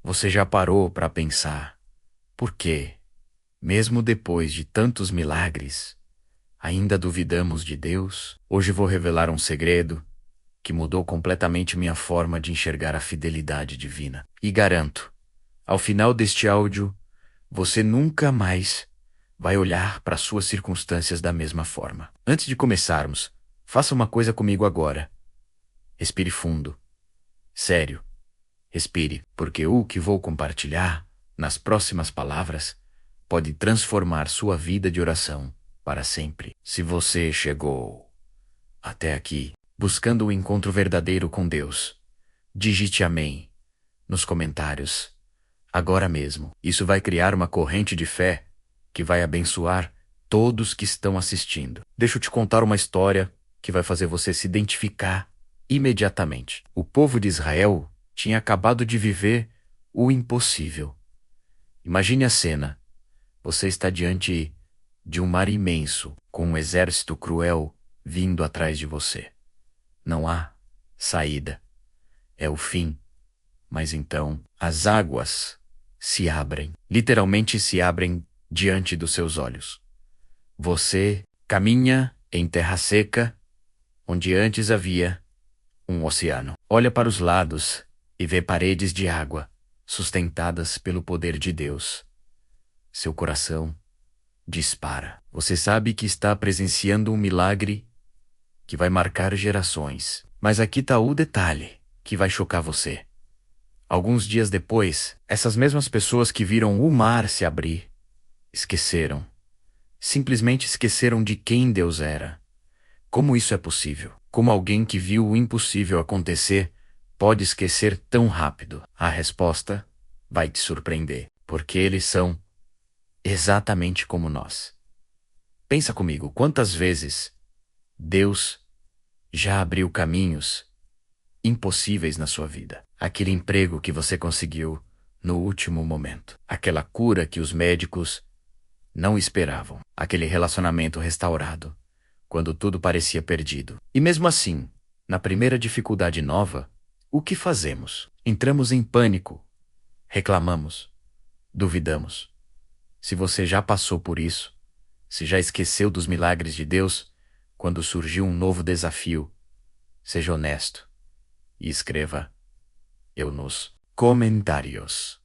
Você já parou para pensar por quê, mesmo depois de tantos milagres, ainda duvidamos de Deus? Hoje vou revelar um segredo que mudou completamente minha forma de enxergar a fidelidade divina. E garanto, ao final deste áudio, você nunca mais vai olhar para suas circunstâncias da mesma forma. Antes de começarmos, faça uma coisa comigo agora. Respire fundo. Sério. Respire, porque o que vou compartilhar nas próximas palavras pode transformar sua vida de oração para sempre. Se você chegou até aqui buscando o encontro verdadeiro com Deus, digite amém nos comentários agora mesmo. Isso vai criar uma corrente de fé que vai abençoar todos que estão assistindo. Deixa eu te contar uma história que vai fazer você se identificar imediatamente. O povo de Israel tinha acabado de viver o impossível. Imagine a cena. Você está diante de um mar imenso, com um exército cruel vindo atrás de você. Não há saída. É o fim. Mas então, as águas se abrem. Literalmente se abrem diante dos seus olhos. Você caminha em terra seca, onde antes havia um oceano. Olha para os lados e vê paredes de água, sustentadas pelo poder de Deus. Seu coração dispara. Você sabe que está presenciando um milagre que vai marcar gerações. Mas aqui está o detalhe que vai chocar você. Alguns dias depois, essas mesmas pessoas que viram o mar se abrir, esqueceram. Simplesmente esqueceram de quem Deus era. Como isso é possível? Como alguém que viu o impossível acontecer pode esquecer tão rápido? A resposta vai te surpreender, porque eles são exatamente como nós. Pensa comigo, quantas vezes Deus já abriu caminhos impossíveis na sua vida? Aquele emprego que você conseguiu no último momento. Aquela cura que os médicos não esperavam. Aquele relacionamento restaurado quando tudo parecia perdido. E mesmo assim, na primeira dificuldade nova, o que fazemos? Entramos em pânico, reclamamos, duvidamos. Se você já passou por isso, se já esqueceu dos milagres de Deus, quando surgiu um novo desafio, seja honesto e escreva eu nos comentários.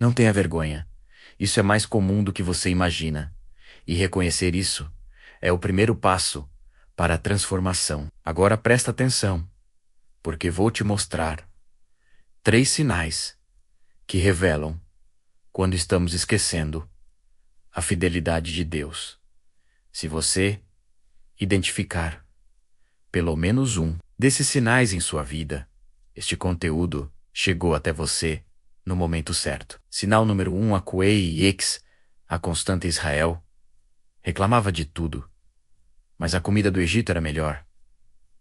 Não tenha vergonha. Isso é mais comum do que você imagina. E reconhecer isso é o primeiro passo para a transformação. Agora presta atenção, porque vou te mostrar 3 sinais que revelam quando estamos esquecendo a fidelidade de Deus. Se você identificar pelo menos um desses sinais em sua vida, este conteúdo chegou até você no momento certo. Sinal número 1, a Kuei X, a constante Israel, reclamava de tudo, mas a comida do Egito era melhor.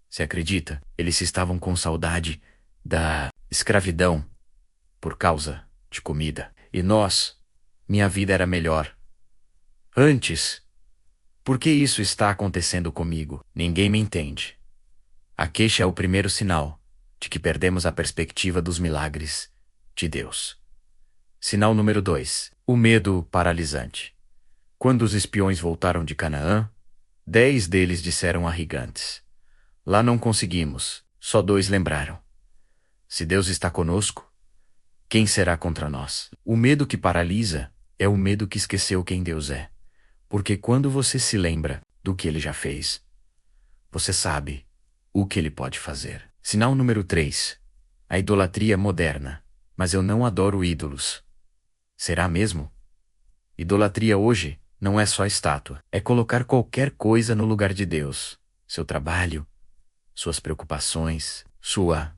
Você acredita? Eles estavam com saudade da escravidão por causa de comida. E minha vida era melhor antes. Por que isso está acontecendo comigo? Ninguém me entende. A queixa é o primeiro sinal de que perdemos a perspectiva dos milagres de Deus. Sinal número 2, o medo paralisante. Quando os espiões voltaram de Canaã, 10 deles disseram arrogantes: lá não conseguimos. Só 2 lembraram: se Deus está conosco, quem será contra nós? O medo que paralisa é o medo que esqueceu quem Deus é. Porque quando você se lembra do que Ele já fez, você sabe o que Ele pode fazer. Sinal número 3, a idolatria moderna. Mas eu não adoro ídolos. Será mesmo? Idolatria hoje não é só estátua. É colocar qualquer coisa no lugar de Deus. Seu trabalho, suas preocupações, sua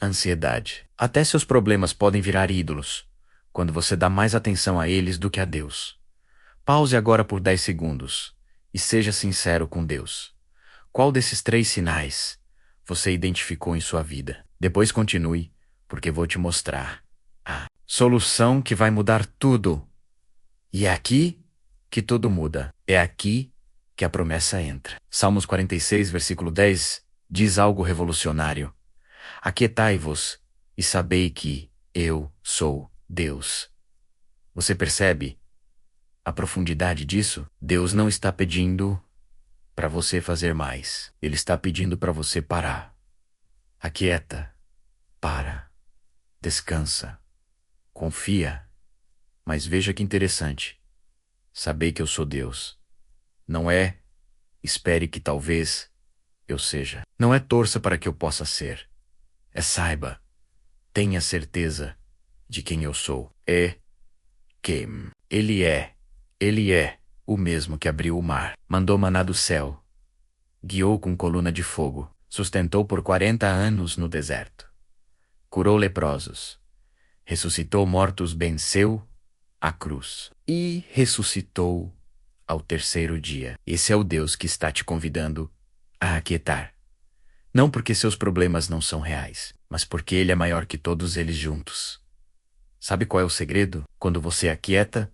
ansiedade. Até seus problemas podem virar ídolos, quando você dá mais atenção a eles do que a Deus. Pause agora por 10 segundos e seja sincero com Deus. Qual desses 3 sinais você identificou em sua vida? Depois continue, porque vou te mostrar a solução que vai mudar tudo. E é aqui que tudo muda. É aqui que a promessa entra. Salmos 46, versículo 10, diz algo revolucionário. Aquietai-vos e sabei que Eu sou Deus. Você percebe a profundidade disso? Deus não está pedindo para você fazer mais. Ele está pedindo para você parar. Aquieta. Para. Descansa. Confia. Mas veja que interessante. Saber que eu sou Deus. Não é espere que talvez eu seja. Não é torça para que eu possa ser. É saiba. Tenha certeza de quem eu sou. É quem Ele é. Ele é o mesmo que abriu o mar, mandou maná do céu, guiou com coluna de fogo, sustentou por 40 anos no deserto, curou leprosos, ressuscitou mortos, venceu a cruz e ressuscitou ao terceiro dia. Esse é o Deus que está te convidando a aquietar. Não porque seus problemas não são reais, mas porque Ele é maior que todos eles juntos. Sabe qual é o segredo? Quando você aquieta,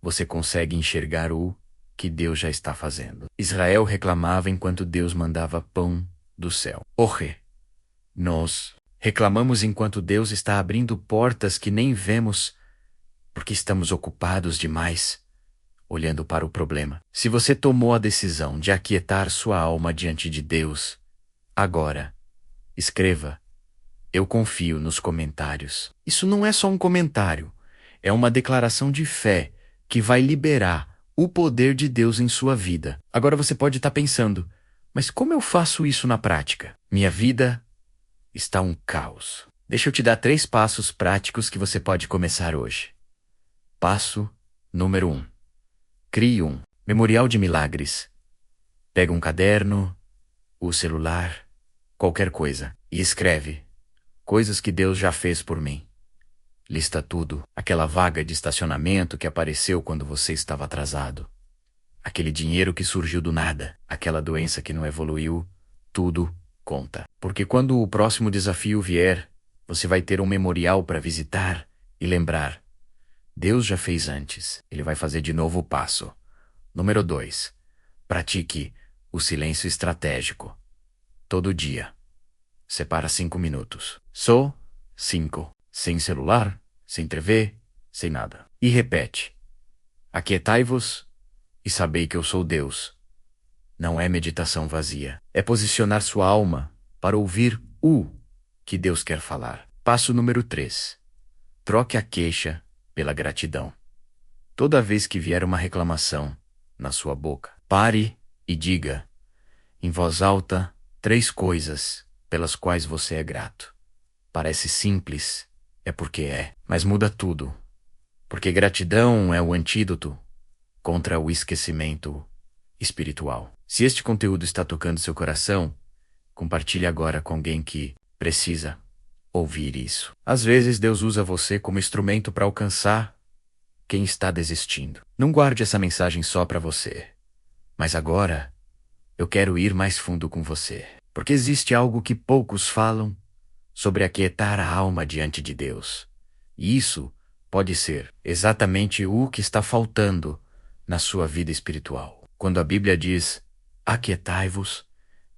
você consegue enxergar o que Deus já está fazendo. Israel reclamava enquanto Deus mandava pão do céu. Nós reclamamos enquanto Deus está abrindo portas que nem vemos porque estamos ocupados demais olhando para o problema. Se você tomou a decisão de aquietar sua alma diante de Deus, agora, escreva: eu confio nos comentários. Isso não é só um comentário, é uma declaração de fé que vai liberar o poder de Deus em sua vida. Agora você pode estar pensando, mas como eu faço isso na prática? Minha vida está um caos. Deixa eu te dar 3 passos práticos que você pode começar hoje. Passo número 1. Crie um memorial de milagres. Pega um caderno, o celular, qualquer coisa, e escreve coisas que Deus já fez por mim. Lista tudo. Aquela vaga de estacionamento que apareceu quando você estava atrasado. Aquele dinheiro que surgiu do nada. Aquela doença que não evoluiu. Tudo conta. Porque quando o próximo desafio vier, você vai ter um memorial para visitar e lembrar. Deus já fez antes. Ele vai fazer de novo o passo. Número 2. Pratique o silêncio estratégico. Todo dia. Separa 5 minutos. Só 5. Sem celular, sem TV, sem nada. E repete: aquietai-vos e sabei que eu sou Deus. Não é meditação vazia. É posicionar sua alma para ouvir o que Deus quer falar. Passo número 3. Troque a queixa pela gratidão. Toda vez que vier uma reclamação na sua boca, pare e diga, em voz alta, 3 coisas pelas quais você é grato. Parece simples, é porque é, mas muda tudo. Porque gratidão é o antídoto contra o esquecimento espiritual. Se este conteúdo está tocando seu coração, compartilhe agora com alguém que precisa ouvir isso. Às vezes Deus usa você como instrumento para alcançar quem está desistindo. Não guarde essa mensagem só para você. Mas agora, eu quero ir mais fundo com você. Porque existe algo que poucos falam sobre aquietar a alma diante de Deus. E isso pode ser exatamente o que está faltando na sua vida espiritual. Quando a Bíblia diz, aquietai-vos,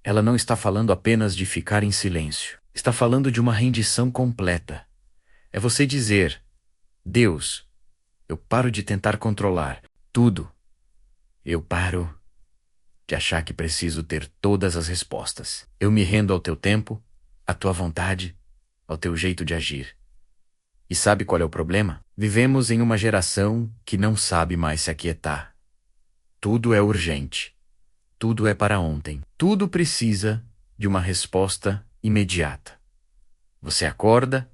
ela não está falando apenas de ficar em silêncio. Está falando de uma rendição completa. É você dizer, Deus, eu paro de tentar controlar tudo. Eu paro de achar que preciso ter todas as respostas. Eu me rendo ao teu tempo, à tua vontade, ao teu jeito de agir. E sabe qual é o problema? Vivemos em uma geração que não sabe mais se aquietar. Tudo é urgente. Tudo é para ontem. Tudo precisa de uma resposta imediata. Você acorda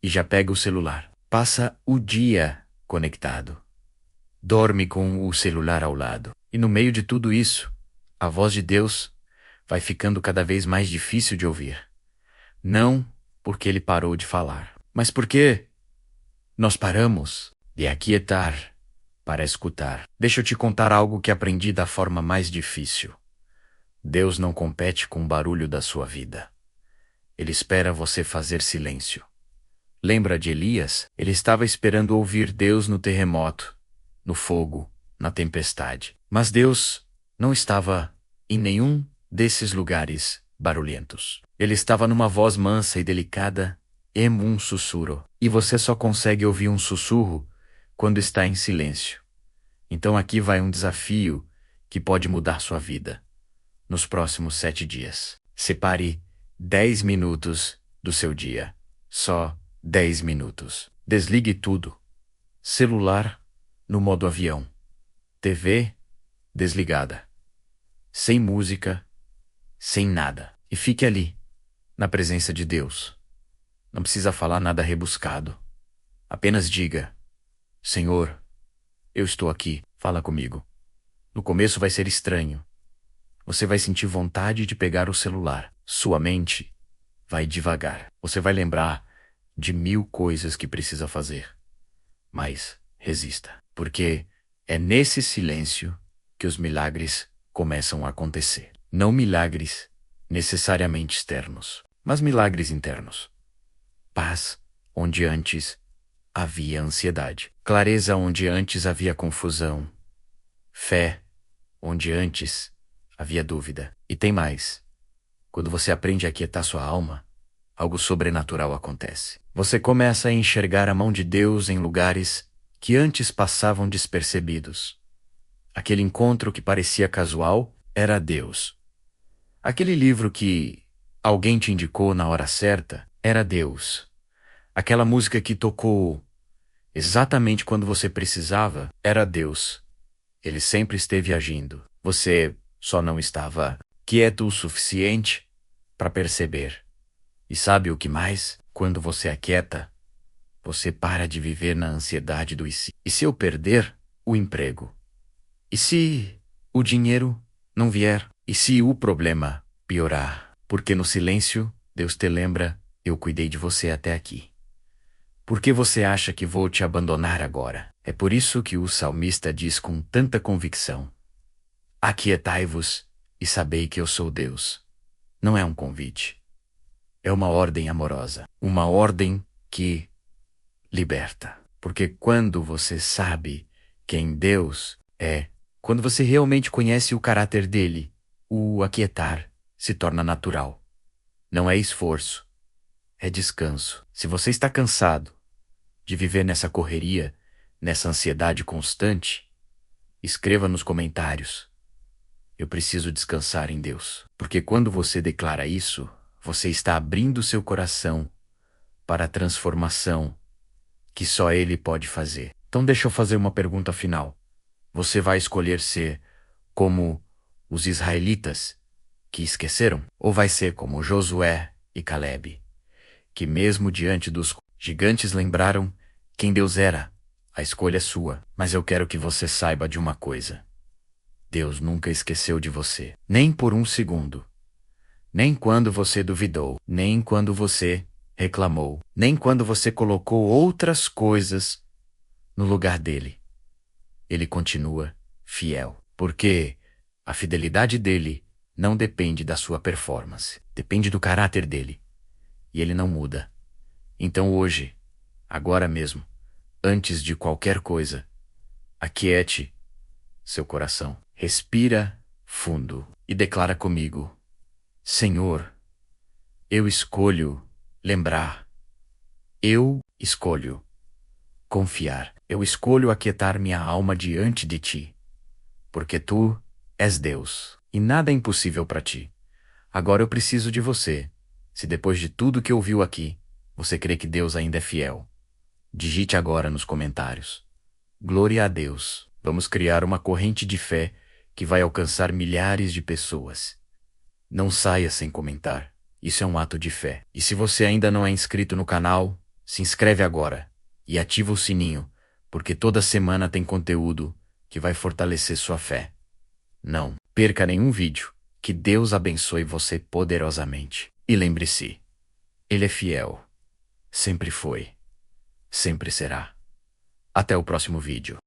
e já pega o celular. Passa o dia conectado. Dorme com o celular ao lado. E no meio de tudo isso, a voz de Deus vai ficando cada vez mais difícil de ouvir. Não porque Ele parou de falar, mas porque nós paramos de aquietar para escutar. Deixa eu te contar algo que aprendi da forma mais difícil. Deus não compete com o barulho da sua vida. Ele espera você fazer silêncio. Lembra de Elias? Ele estava esperando ouvir Deus no terremoto, no fogo, na tempestade. Mas Deus não estava em nenhum desses lugares barulhentos. Ele estava numa voz mansa e delicada um sussurro. E você só consegue ouvir um sussurro quando está em silêncio. Então aqui vai um desafio que pode mudar sua vida. Nos próximos 7 dias, separe 10 minutos do seu dia. Só 10 minutos. Desligue tudo. Celular no modo avião. TV desligada. Sem música, sem nada. E fique ali, na presença de Deus. Não precisa falar nada rebuscado. Apenas diga: Senhor, eu estou aqui, fala comigo. No começo vai ser estranho. Você vai sentir vontade de pegar o celular. Sua mente vai devagar. Você vai lembrar de 1000 coisas que precisa fazer. Mas resista, porque é nesse silêncio que os milagres começam a acontecer. Não milagres necessariamente externos, mas milagres internos. Paz onde antes havia ansiedade. Clareza onde antes havia confusão. Fé onde antes havia dúvida. E tem mais. Quando você aprende a aquietar sua alma, algo sobrenatural acontece. Você começa a enxergar a mão de Deus em lugares que antes passavam despercebidos. Aquele encontro que parecia casual era Deus. Aquele livro que alguém te indicou na hora certa era Deus. Aquela música que tocou exatamente quando você precisava era Deus. Ele sempre esteve agindo. Você só não estava quieto o suficiente para perceber. E sabe o que mais? Quando você aquieta, você para de viver na ansiedade do e se. E se eu perder o emprego? E se o dinheiro não vier? E se o problema piorar? Porque no silêncio, Deus te lembra: eu cuidei de você até aqui. Por que você acha que vou te abandonar agora? É por isso que o salmista diz com tanta convicção: aquietai-vos e sabei que eu sou Deus. Não é um convite. É uma ordem amorosa. Uma ordem que liberta. Porque quando você sabe quem Deus é, quando você realmente conhece o caráter dele, o aquietar se torna natural. Não é esforço, é descanso. Se você está cansado de viver nessa correria, nessa ansiedade constante, escreva nos comentários: eu preciso descansar em Deus. Porque quando você declara isso, você está abrindo seu coração para a transformação que só Ele pode fazer. Então deixa eu fazer uma pergunta final. Você vai escolher ser como os israelitas que esqueceram? Ou vai ser como Josué e Calebe, que mesmo diante dos gigantes lembraram quem Deus era? A escolha é sua, mas eu quero que você saiba de uma coisa. Deus nunca esqueceu de você, nem por um segundo. Nem quando você duvidou, nem quando você reclamou, nem quando você colocou outras coisas no lugar dele. Ele continua fiel, porque a fidelidade dele não depende da sua performance, depende do caráter dele, e ele não muda. Então hoje, agora mesmo, antes de qualquer coisa, aquiete seu coração, respira fundo e declara comigo: Senhor, eu escolho lembrar, eu escolho confiar, eu escolho aquietar minha alma diante de ti, porque tu és Deus e nada é impossível para ti. Agora eu preciso de você. Se depois de tudo que ouviu aqui, você crê que Deus ainda é fiel, digite agora nos comentários: glória a Deus. Vamos criar uma corrente de fé que vai alcançar milhares de pessoas. Não saia sem comentar. Isso é um ato de fé. E se você ainda não é inscrito no canal, se inscreve agora e ativa o sininho, porque toda semana tem conteúdo que vai fortalecer sua fé. Não perca nenhum vídeo. Que Deus abençoe você poderosamente. E lembre-se, Ele é fiel. Sempre foi. Sempre será. Até o próximo vídeo.